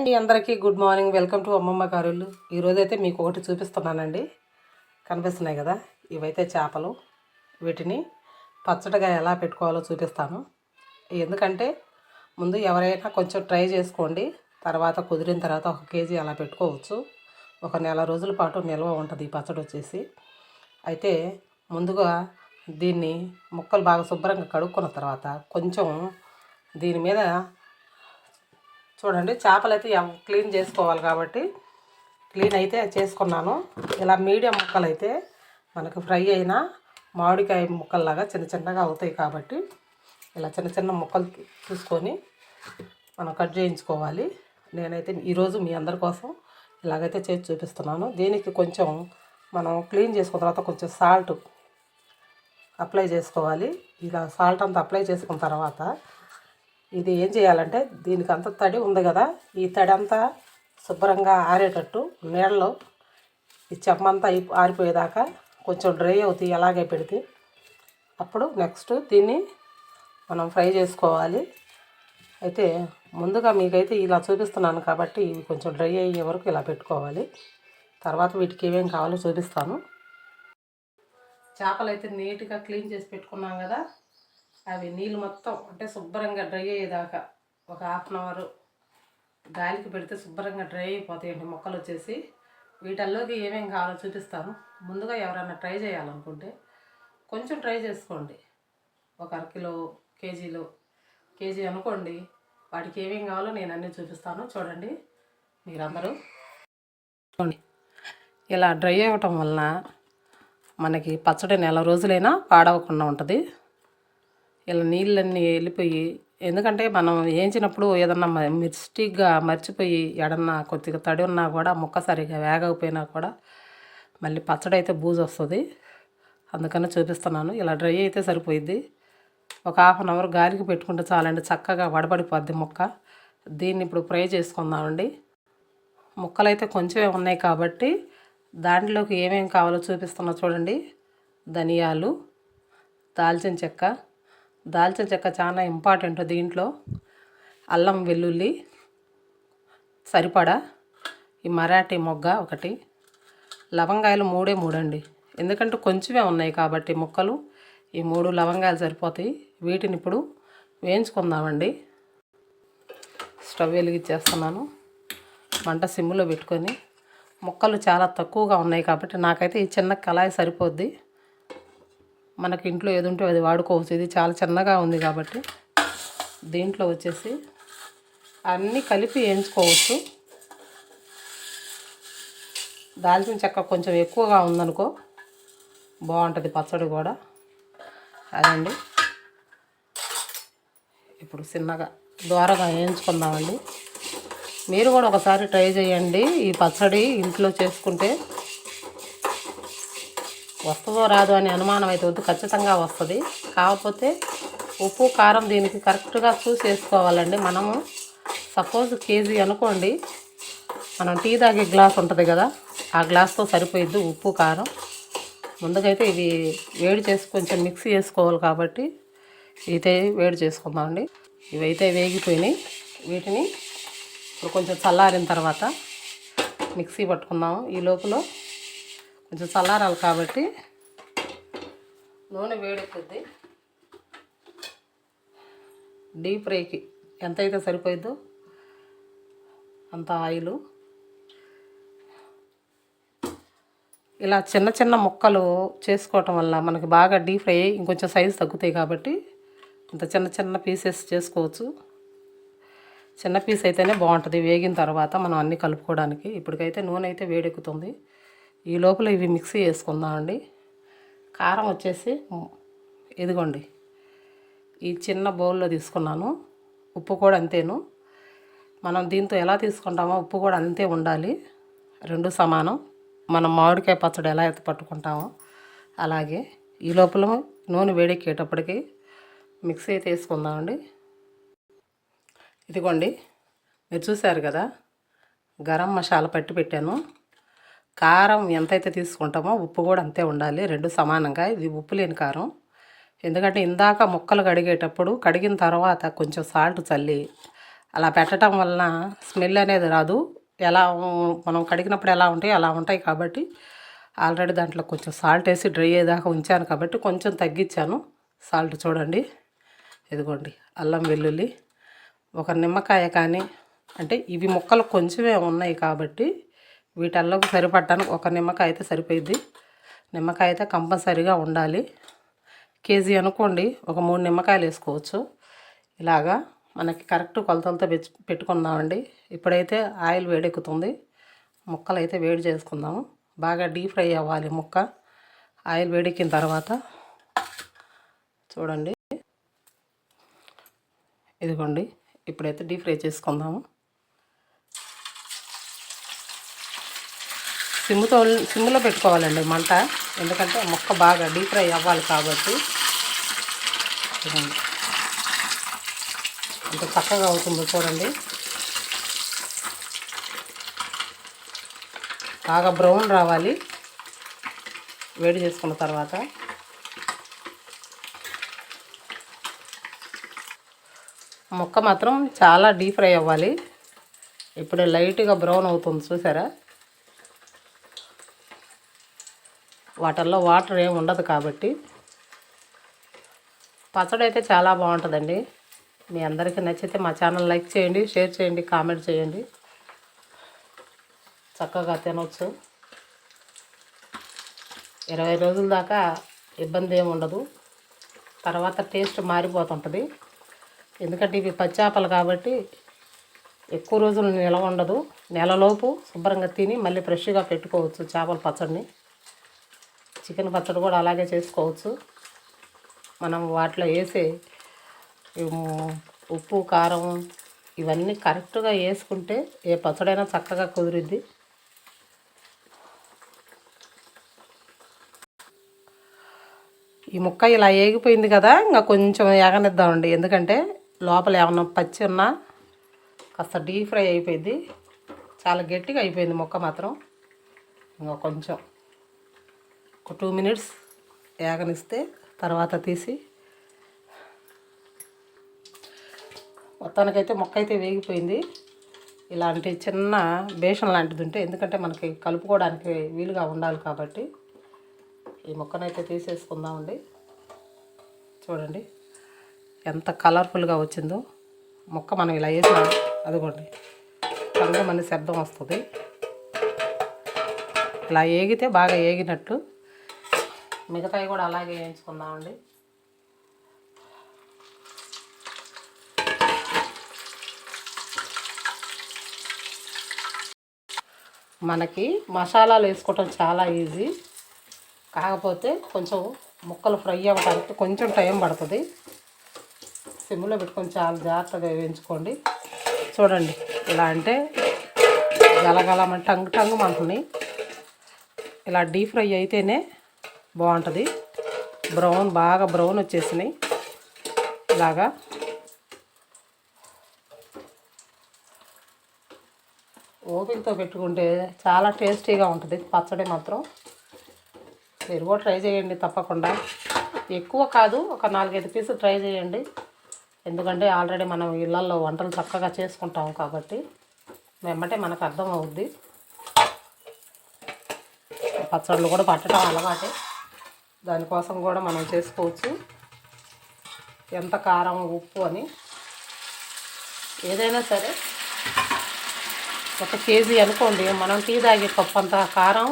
అండి అందరికీ good morning. Welcome to అమ్మమ్మ గారులు. ఈరోజైతే మీకు ఒకటి చూపిస్తున్నానండి. కనిపిస్తున్నాయి కదా, ఇవైతే చేపలు. వీటిని పచ్చడిగా ఎలా పెట్టుకోవాలో చూపిస్తాను. ఎందుకంటే ముందు ఎవరైనా కొంచెం ట్రై చేసుకోండి, తర్వాత కుదిరిన తర్వాత 1 కేజీ అలా పెట్టుకోవచ్చు. ఒక నెల రోజుల పాటు నిల్వ ఉంటుంది ఈ పచ్చడి వచ్చేసి. అయితే ముందుగా దీన్ని ముక్కలు బాగా శుభ్రంగా కడుక్కున్న తర్వాత కొంచెం దీని మీద చూడండి, చేపలు అయితే క్లీన్ చేసుకోవాలి కాబట్టి క్లీన్ అయితే చేసుకున్నాను. ఇలా మీడియం ముక్కలు అయితే మనకు ఫ్రై అయినా మామిడికాయ ముక్కల్లాగా చిన్న చిన్నగా అవుతాయి కాబట్టి ఇలా చిన్న చిన్న ముక్కలు చూసుకొని మనం కట్ చేయించుకోవాలి. నేనైతే ఈరోజు మీ అందరి కోసం ఇలాగైతే చేసి చూపిస్తున్నాను. దీనికి కొంచెం మనం క్లీన్ చేసుకున్న తర్వాత కొంచెం సాల్ట్ అప్లై చేసుకోవాలి. ఇలా సాల్ట్ అంతా అప్లై చేసుకున్న తర్వాత ఇది ఏం చేయాలంటే, దీనికి అంత తడి ఉంది కదా, ఈ తడి అంతా శుభ్రంగా ఆరేటట్టు నీళ్ళలో ఈ చెమ్మంతా ఆరిపోయేదాకా కొంచెం డ్రై అవుతాయి. అలాగే పెడితే అప్పుడు నెక్స్ట్ దీన్ని మనం ఫ్రై చేసుకోవాలి. అయితే ముందుగా మీకైతే ఇలా చూపిస్తున్నాను కాబట్టి ఇవి కొంచెం డ్రై అయ్యే వరకు ఇలా పెట్టుకోవాలి. తర్వాత వీటికి ఏమేం కావాలో చూపిస్తాను. చేపలు అయితే నీట్గా క్లీన్ చేసి పెట్టుకున్నాం కదా, అవి నీళ్ళు మొత్తం అంటే శుభ్రంగా డ్రై అయ్యేదాకా ఒక 1/2 అవర్ గాలికి పెడితే శుభ్రంగా డ్రై అయిపోతాయండి మొక్కలు వచ్చేసి. వీటల్లోకి ఏమేమి కావాలో చూపిస్తాను. ముందుగా ఎవరైనా ట్రై చేయాలనుకుంటే కొంచెం ట్రై చేసుకోండి. ఒక 1/2 కిలో, కేజీ అనుకోండి. వాటికి ఏమేమి కావాలో నేను అన్నీ చూపిస్తాను. చూడండి మీరందరూ. చూడండి, ఇలా డ్రై అవ్వటం వలన మనకి పచ్చడి నెల రోజులైనా పాడవకుండా ఉంటుంది. ఇలా నీళ్ళన్నీ వెళ్ళిపోయి, ఎందుకంటే మనం వేయించినప్పుడు ఏదన్నా మిస్టేక్గా మర్చిపోయి ఎడన్నా కొద్దిగా తడి ఉన్నా కూడా ముక్క సరిగా వేగకపోయినా కూడా మళ్ళీ పచ్చడి అయితే బూజు వస్తుంది. అందుకని చూపిస్తున్నాను. ఇలా డ్రై అయితే సరిపోయిద్ది. ఒక 1/2 అవర్ గాలికి పెట్టుకుంటే చాలండి, చక్కగా వడబడిపోద్ది ముక్క. దీన్ని ఇప్పుడు ఫ్రై చేసుకుందామండి. ముక్కలు అయితే కొంచెమే ఉన్నాయి కాబట్టి దాంట్లోకి ఏమేమి కావాలో చూపిస్తున్నా చూడండి. ధనియాలు, దాల్చిన చెక్క చాలా ఇంపార్టెంట్ దీంట్లో. అల్లం వెల్లుల్లి సరిపడా, ఈ మరాఠీ మొగ్గ ఒకటి, లవంగాయలు 3 అండి. ఎందుకంటే కొంచెమే ఉన్నాయి కాబట్టి ముక్కలు, ఈ 3 లవంగాయలు సరిపోతాయి. వీటిని ఇప్పుడు వేయించుకుందామండి. స్టవ్ వెలిగించేస్తున్నాను. మంట సిమ్లో పెట్టుకొని. ముక్కలు చాలా తక్కువగా ఉన్నాయి కాబట్టి నాకైతే ఈ చిన్న కళాయి సరిపోద్ది. మనకి ఇంట్లో ఏది ఉంటే అది వాడుకోవచ్చు. ఇది చాలా చిన్నగా ఉంది కాబట్టి దీంట్లో వచ్చేసి అన్నీ కలిపి వేయించుకోవచ్చు. దాల్చిన చెక్క కొంచెం ఎక్కువగా ఉందనుకో బాగుంటుంది పచ్చడి కూడా. అదండి, ఇప్పుడు చిన్నగా దోరగా వేయించుకుందామండి. మీరు కూడా ఒకసారి ట్రై చేయండి. ఈ పచ్చడి ఇంట్లో చేసుకుంటే వస్తుందో రాదు అని అనుమానం అయితే వద్దు, ఖచ్చితంగా వస్తుంది. కాకపోతే ఉప్పు కారం దీనికి కరెక్ట్గా చూసి వేసుకోవాలండి. మనము సపోజ్ కేజీ అనుకోండి, మనం టీ తాగే గ్లాస్ ఉంటుంది కదా, ఆ గ్లాస్తో సరిపోయిద్ది ఉప్పు కారం. ముందుకైతే ఇవి వేడి చేసి కొంచెం మిక్సీ వేసుకోవాలి కాబట్టి ఇదైతే వేడి చేసుకుందామండి. ఇవైతే వేగిపోయినాయి. వీటిని ఇప్పుడు కొంచెం చల్లారిన తర్వాత మిక్సీ పట్టుకుందాము. ఈ లోపల కొంచెం చల్లారాలి కాబట్టి నూనె వేడెక్కుద్ది. డీప్ ఫ్రైకి ఎంతైతే సరిపోయిద్దో అంత ఆయిలు. ఇలా చిన్న చిన్న ముక్కలు చేసుకోవటం వల్ల మనకి బాగా డీప్ ఫ్రై ఇంకొంచెం సైజు తగ్గుతాయి కాబట్టి ఇంత చిన్న చిన్న పీసెస్ చేసుకోవచ్చు. చిన్న పీస్ అయితేనే బాగుంటుంది వేగిన తర్వాత మనం అన్నీ కలుపుకోవడానికి. ఇప్పటికైతే నూనె అయితే వేడెక్కుతుంది. ఈ లోపల ఇవి మిక్సీ వేసుకుందామండి. కారం వచ్చేసి ఇదిగోండి, ఈ చిన్న బౌల్లో తీసుకున్నాను. ఉప్పు కూడా అంతేను. మనం దీంతో ఎలా తీసుకుంటామో ఉప్పు కూడా అంతే ఉండాలి, 2 సమానం. మనం మామిడికాయ పచ్చడి ఎలా అయితే పట్టుకుంటామో అలాగే. ఈ లోపల నూనె వేడెక్కేటప్పటికి మిక్సీ అయితే వేసుకుందామండి. ఇదిగోండి, మీరు చూశారు కదా, గరం మసాలా పట్టి పెట్టాను. కారం ఎంతైతే తీసుకుంటామో ఉప్పు కూడా అంతే ఉండాలి, 2 సమానంగా. ఇది ఉప్పు లేని కారం. ఎందుకంటే ఇందాక ముక్కలు కడిగేటప్పుడు కడిగిన తర్వాత కొంచెం సాల్ట్ చల్లి అలా పెట్టడం వలన స్మెల్ అనేది రాదు. ఎలా మనం కడిగినప్పుడు ఎలా ఉంటాయి అలా ఉంటాయి కాబట్టి ఆల్రెడీ దాంట్లో కొంచెం సాల్ట్ వేసి డ్రై అయ్యేదాకా ఉంచాను కాబట్టి కొంచెం తగ్గించాను సాల్ట్. చూడండి, ఇదిగోండి అల్లం వెల్లుల్లి, ఒక నిమ్మకాయ కానీ, అంటే ఇవి ముక్కలు కొంచెమే ఉన్నాయి కాబట్టి వీటల్లోకి సరిపడటానికి ఒక నిమ్మకాయ అయితే సరిపోయింది. నిమ్మకాయ అయితే కంపల్సరీగా ఉండాలి. కేజీ అనుకోండి, ఒక 3 నిమ్మకాయలు వేసుకోవచ్చు. ఇలాగా మనకి కరెక్ట్ కొలతలతో పెట్టుకుందామండి. ఇప్పుడైతే ఆయిల్ వేడెక్కుతుంది. ముక్కలు అయితే వేడి చేసుకుందాము. బాగా డీప్ ఫ్రై అవ్వాలి ముక్క. ఆయిల్ వేడెక్కిన తర్వాత చూడండి, ఇదిగోండి ఇప్పుడైతే డీప్ ఫ్రై చేసుకుందాము. సిమ్లో పెట్టుకోవాలండి మంట, ఎందుకంటే ముక్క బాగా డీప్ ఫ్రై అవ్వాలి కాబట్టి. చూడండి ఎంత చక్కగా అవుతుందో చూడండి. బాగా బ్రౌన్ రావాలి వేడి చేసుకున్న తర్వాత. ముక్క మాత్రం చాలా డీప్ ఫ్రై అవ్వాలి. ఇప్పుడు లైట్గా బ్రౌన్ అవుతుంది చూసారా. వాటర్లో వాటర్ ఏమి ఉండదు కాబట్టి పచ్చడి అయితే చాలా బాగుంటుందండి. మీ అందరికీ నచ్చితే మా ఛానల్ లైక్ చేయండి, షేర్ చేయండి, కామెంట్ చేయండి. చక్కగా తినవచ్చు. 20 రోజుల దాకా ఇబ్బంది ఏమి ఉండదు. తర్వాత టేస్ట్ మారిపోతుంటుంది. ఎందుకంటే ఇవి పచ్చాపలు కాబట్టి ఎక్కువ రోజులు నిలవ ఉండదు. నెలలోపు శుభ్రంగా తిని మళ్ళీ ఫ్రెష్గా పెట్టుకోవచ్చు చేపల పచ్చడిని. చికెన్ పచ్చడి కూడా అలాగే చేసుకోవచ్చు. మనం వాటిలో వేసే ఉప్పు, కారం ఇవన్నీ కరెక్ట్గా వేసుకుంటే ఏ పచ్చడైనా చక్కగా కుదిరిద్ది. ఈ ముక్క ఇలా ఏగిపోయింది కదా, ఇంకా కొంచెం ఏగనిద్దామండి. ఎందుకంటే లోపల ఏమన్నా పచ్చి ఉన్నా కాస్త డీప్ ఫ్రై అయిపోయింది. చాలా గట్టిగా అయిపోయింది ముక్క మాత్రం. ఇంకా కొంచెం ఒక 2 మినిట్స్ ఏగనిస్తే తర్వాత తీసి, మొత్తానికైతే ముక్క అయితే వేగిపోయింది. ఇలాంటి చిన్న బేషన్ లాంటిది ఉంటే, ఎందుకంటే మనకి కలుపుకోవడానికి వీలుగా ఉండాలి కాబట్టి ఈ ముక్కనైతే తీసేసుకుందామండి. చూడండి ఎంత కలర్ఫుల్గా వచ్చిందో ముక్క. మనం ఇలా వేసిన అదిగోండి కంగమని శబ్దం వస్తుంది. ఇలా ఏగితే బాగా ఏగినట్టు. మిగతాయి కూడా అలాగే వేయించుకుందామండి. మనకి మసాలాలు వేసుకోవటం చాలా ఈజీ, కాకపోతే కొంచెం ముక్కలు ఫ్రై అవ్వడానికి కొంచెం టైం పడుతుంది. సిమ్లో పెట్టుకొని చాలా జాగ్రత్తగా వేయించుకోండి. చూడండి ఇలా అంటే గలగలమని టంగు అంటున్నాయి. ఇలా డీప్ ఫ్రై అయితేనే బాగుంటుంది. బాగా బ్రౌన్ వచ్చేసినాయి. ఇలాగా ఓపికతో పెట్టుకుంటే చాలా టేస్టీగా ఉంటుంది పచ్చడి మాత్రం. మీరు కూడా ట్రై చేయండి తప్పకుండా. ఎక్కువ కాదు, ఒక 4-5 పీసులు ట్రై చేయండి. ఎందుకంటే ఆల్రెడీ మనం ఇళ్ళల్లో వంటలు చక్కగా చేసుకుంటాం కాబట్టి వెంబటే మనకు అర్థం అవుద్ది. పచ్చళ్ళు కూడా పట్టడం అలవాటే, దానికోసం కూడా మనం చేసుకోవచ్చు. ఎంత కారం, ఉప్పు అని ఏదైనా సరే. ఒక కేజీ అనుకోండి, మనం టీ తాగే కప్పు అంత కారం,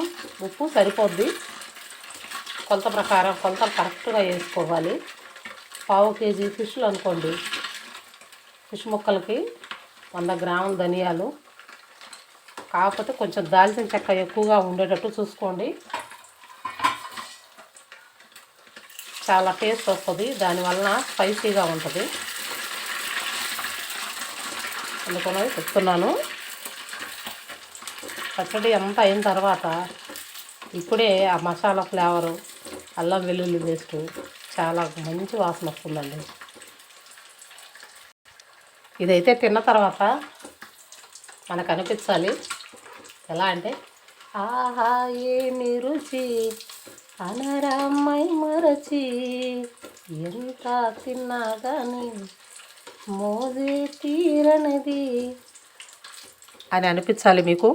ఉప్పు సరిపోద్ది. కొలత ప్రకారం కొలతలు కరెక్ట్గా వేసుకోవాలి. 1/4 కేజీ ఫిష్లు అనుకోండి, ఫిష్ ముక్కలకి 100 గ్రాముల ధనియాలు, కాకపోతే కొంచెం దాల్చిన చెక్క ఎక్కువగా ఉండేటట్టు చూసుకోండి. చాలా టేస్ట్ వస్తుంది, దానివల్ల స్పైసీగా ఉంటుంది. అందుకని చెప్తున్నాను. పచ్చడి అంతా అయిన తర్వాత ఇప్పుడే ఆ మసాలా ఫ్లేవరు, అల్లం వెల్లుల్లి పేస్ట్ చాలా మంచి వాసన వస్తుందండి. ఇదైతే తిన్న తర్వాత మనకు అనిపించాలి ఎలా అంటే, ఆహా ఏమి రుచి అనరామై మరచి ఎంత తిన్నా కానీ మోజే తీరనది అని అనిపించాలి మీకు.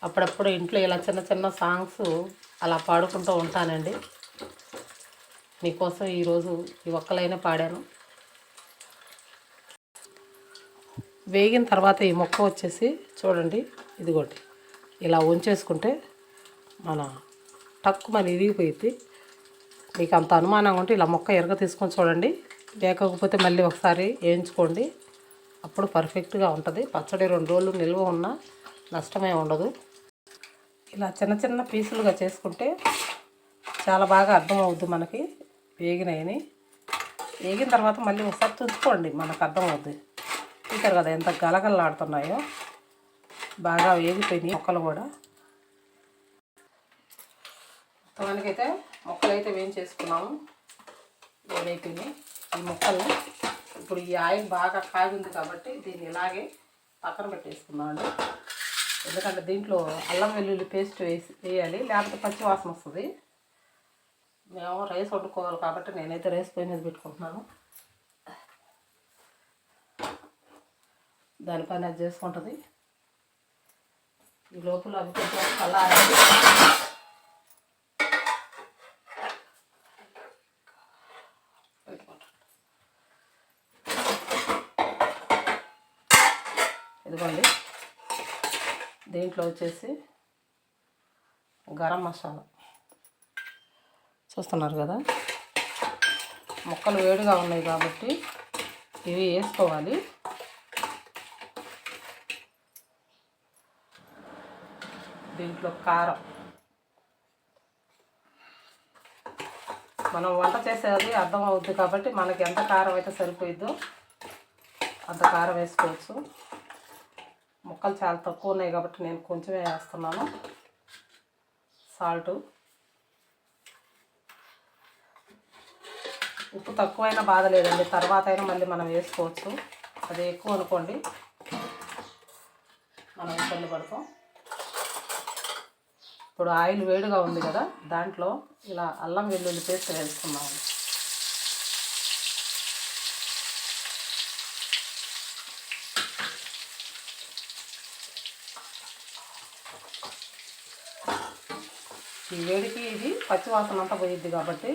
అప్పుడప్పుడు ఇంట్లో ఇలా చిన్న చిన్న సాంగ్స్ అలా పాడుకుంటూ ఉంటానండి. మీకోసం ఈరోజు ఈ ఒక్కలైనా పాడాను. వేగిన తర్వాత ఈ మొక్క వచ్చేసి చూడండి, ఇదిగోండి ఇలా ఉంచేసుకుంటే మన టక్కుమని ఇరిగిపోయింది. మీకు అంత అనుమానంగా ఉంటే ఇలా మొక్క ఎరగ తీసుకొని చూడండి. లేకపోతే మళ్ళీ ఒకసారి వేయించుకోండి, అప్పుడు పర్ఫెక్ట్గా ఉంటుంది. పచ్చడి 2 రోజులు నిల్వ ఉన్నా నష్టమే ఉండదు. ఇలా చిన్న చిన్న పీసులుగా చేసుకుంటే చాలా బాగా అర్థమవుద్ది మనకి వేగినాయని. వేగిన తర్వాత మళ్ళీ ఒకసారి తుంచుకోండి, మనకు అర్థమవుద్ది. చూసారు కదా ఎంత గలగలలాడుతున్నాయో, బాగా వేగిపోయినాయి మొక్కలు కూడా. మొత్తానికైతే మొక్కలు అయితే వేయించేసుకున్నాము, వేడైపోయినాయి ఈ మొక్కలు. ఇప్పుడు ఈ ఆయిల్ బాగా కాగింది కాబట్టి దీన్ని ఇలాగే పక్కన పెట్టేసుకున్నాను. ఎందుకంటే దీంట్లో అల్లం వెల్లుల్లి పేస్ట్ వేయాలి, లేకపోతే పచ్చి వాసన వస్తుంది. మేము రైస్ వండుకోవాలి కాబట్టి నేనైతే రైస్ పొయ్యి మీద పెట్టుకుంటున్నాను. దానిపైన అది చేసుకుంటుంది. ఈ లోపల అవి కొంచెం చల్లారాలి. ఇదిగోండి, దీంట్లో వచ్చేసి గరం మసాలా చూస్తున్నారు కదా. ముక్కలు వేడిగా ఉన్నాయి కాబట్టి ఇవి వేసుకోవాలి. దీంట్లో కారం, మనం వంట చేసేది అర్థం అవుద్ది కాబట్టి మనకి ఎంత కారం అయితే సరిపోయిద్దో అంత కారం వేసుకోవచ్చు. ముక్కలు చాలా తక్కువ ఉన్నాయి కాబట్టి నేను కొంచెమే వేస్తున్నాను. సాల్టు, ఉప్పు తక్కువైనా బాధ లేదండి, తర్వాత అయినా మళ్ళీ మనం వేసుకోవచ్చు. అది ఎక్కువ అనుకోండి మనం ఇబ్బంది పడతాం. ఇప్పుడు ఆయిల్ వేడిగా ఉంది కదా, దాంట్లో ఇలా అల్లం వెల్లుల్లి పేస్ట్ వేసుకున్నాము. ఈ వేడికి ఇది పచ్చివాసన అంతా పోయిద్ది కాబట్టి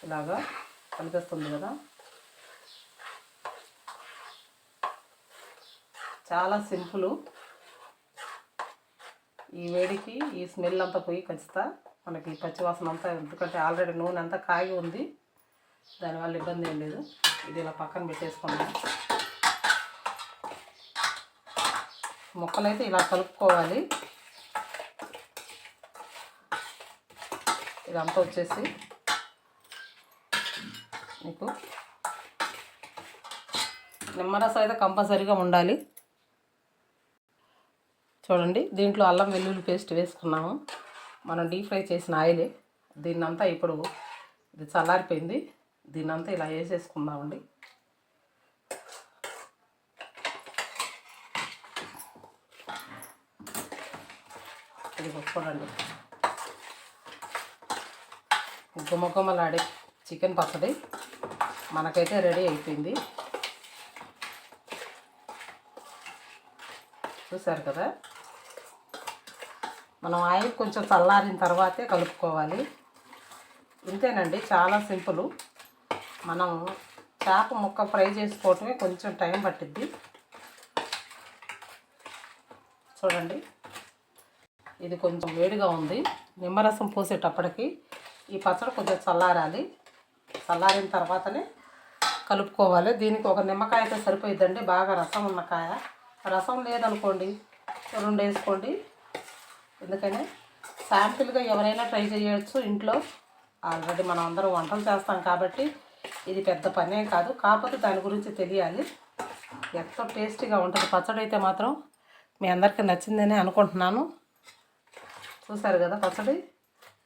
ఇలాగా కనిపిస్తుంది కదా. చాలా సింపుల్. ఈ వేడికి ఈ స్మెల్ అంతా పోయి ఖచ్చితంగా మనకి పచ్చివాసన అంతా, ఎందుకంటే ఆల్రెడీ నూనె అంతా కాగి ఉంది, దానివల్ల ఇబ్బంది ఏం లేదు. ఇది ఇలా పక్కన పెట్టేసుకున్నాం. ముక్కలైతే ఇలా కలుపుకోవాలి. ఇదంతా వచ్చేసి మీకు నిమ్మరసం అయితే కంపల్సరీగా ఉండాలి. చూడండి, దీంట్లో అల్లం వెల్లుల్లి పేస్ట్ వేసుకున్నాము. మనం డీప్ ఫ్రై చేసిన ఆయిలే. దీన్నంతా ఇప్పుడు ఇది చల్లారిపోయింది, దీన్నంతా ఇలా వేసేసుకుందామండి. ఇది చూడండి, గుమ్మగుమ్మలాడే చికెన్ పచ్చడి మనకైతే రెడీ అయిపోయింది. చూసారు కదా. మనం ఆయిల్ కొంచెం చల్లారిన తర్వాతే కలుపుకోవాలి. ఇంతేనండి, చాలా సింపుల్. మనం చేప ముక్క ఫ్రై చేసుకోవటమే కొంచెం టైం పట్టిద్ది. చూడండి, ఇది కొంచెం వేడిగా ఉంది. నిమ్మరసం పోసేటప్పటికి ఈ పచ్చడి కొంచెం చల్లారాలి. చల్లారిన తర్వాతనే కలుపుకోవాలి. దీనికి ఒక నిమ్మకాయ అయితే సరిపోయిద్దండి, బాగా రసం ఉన్న కాయ. రసం లేదనుకోండి 2 వేసుకోండి. ఎందుకని శాంపిల్గా ఎవరైనా ట్రై చేయొచ్చు ఇంట్లో. ఆల్రెడీ మనం అందరం వంటలు చేస్తాం కాబట్టి ఇది పెద్ద పనే కాదు, కాకపోతే దాని గురించి తెలియాలి. ఎంతో టేస్టీగా ఉంటుంది పచ్చడి. అయితే మాత్రం మీ అందరికీ నచ్చిందని అనుకుంటున్నాను. చూసారు కదా పచ్చడి.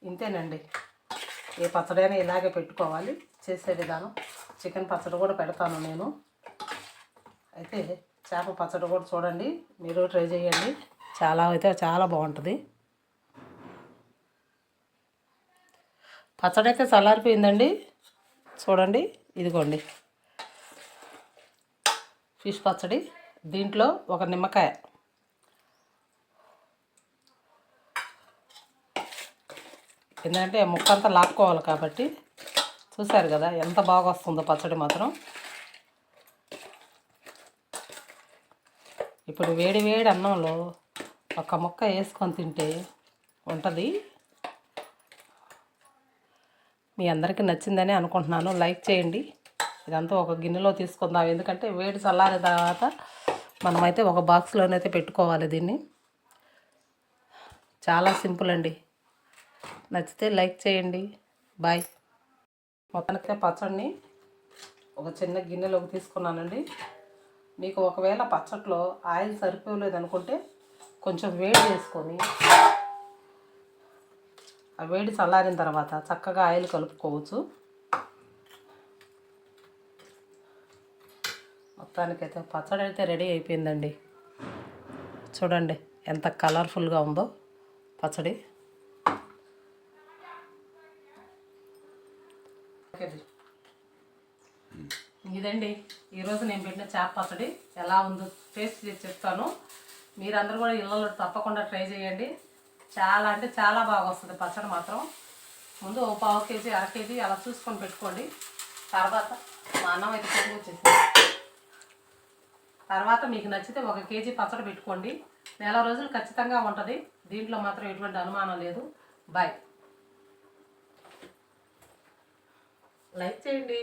ఇంతేనండి, ఏ పచ్చడి అయినా ఇలాగే పెట్టుకోవాలి. చేసే విధానం చికెన్ పచ్చడి కూడా పెడతాను నేను. అయితే చేప పచ్చడి కూడా చూడండి, మీరు ట్రై చేయండి. చాలా బాగుంటుంది. పచ్చడి అయితే చల్లారిపోయిందండి. చూడండి, ఇదిగోండి ఫిష్ పచ్చడి. దీంట్లో ఒక నిమ్మకాయ, ఎందుకంటే ముక్కంతా లాక్కోవాలి కాబట్టి. చూశారు కదా ఎంత బాగా వస్తుందో పచ్చడి మాత్రం. ఇప్పుడు వేడి వేడి అన్నంలో ఒక ముక్క వేసుకొని తింటే ఉంటుంది. మీ అందరికీ నచ్చిందని అనుకుంటున్నాను. లైక్ చేయండి. ఇదంతా ఒక గిన్నెలో తీసుకుందాం, ఎందుకంటే వేడి చల్లారిన తర్వాత మనమైతే ఒక బాక్స్లోనైతే పెట్టుకోవాలి దీన్ని. చాలా సింపుల్ అండి. నచ్చితే లైక్ చేయండి. బాయ్. మొత్తానికి పచ్చడిని ఒక చిన్న గిన్నెలోకి తీసుకున్నానండి. మీకు ఒకవేళ పచ్చట్లో ఆయిల్ సరిపోలేదు అనుకుంటే కొంచెం వేడి చేసుకొని ఆ వేడి చల్లారిన తర్వాత చక్కగా ఆయిల్ కలుపుకోవచ్చు. మొత్తానికైతే పచ్చడి అయితే రెడీ అయిపోయిందండి. చూడండి ఎంత కలర్ఫుల్గా ఉందో పచ్చడి. ఇదండి ఈరోజు నేను పెట్టిన చేప పచ్చడి. ఎలా ఉందో టేస్ట్ చేసి చెప్తాను. మీరందరూ కూడా ఇళ్ళలో తప్పకుండా ట్రై చేయండి. చాలా అంటే చాలా బాగా వస్తుంది పచ్చడి మాత్రం. ముందు ఒక పావు కేజీ, అర కేజీ అలా చూసుకొని పెట్టుకోండి. తర్వాత మా అన్నం అయితే పొంగి వచ్చేసింది. తర్వాత మీకు నచ్చితే 1 కేజీ పచ్చడి పెట్టుకోండి. నెల రోజులు ఖచ్చితంగా ఉంటుంది. దీంట్లో మాత్రం ఎటువంటి అనుమానం లేదు. బాయ్. లైక్ చేయండి.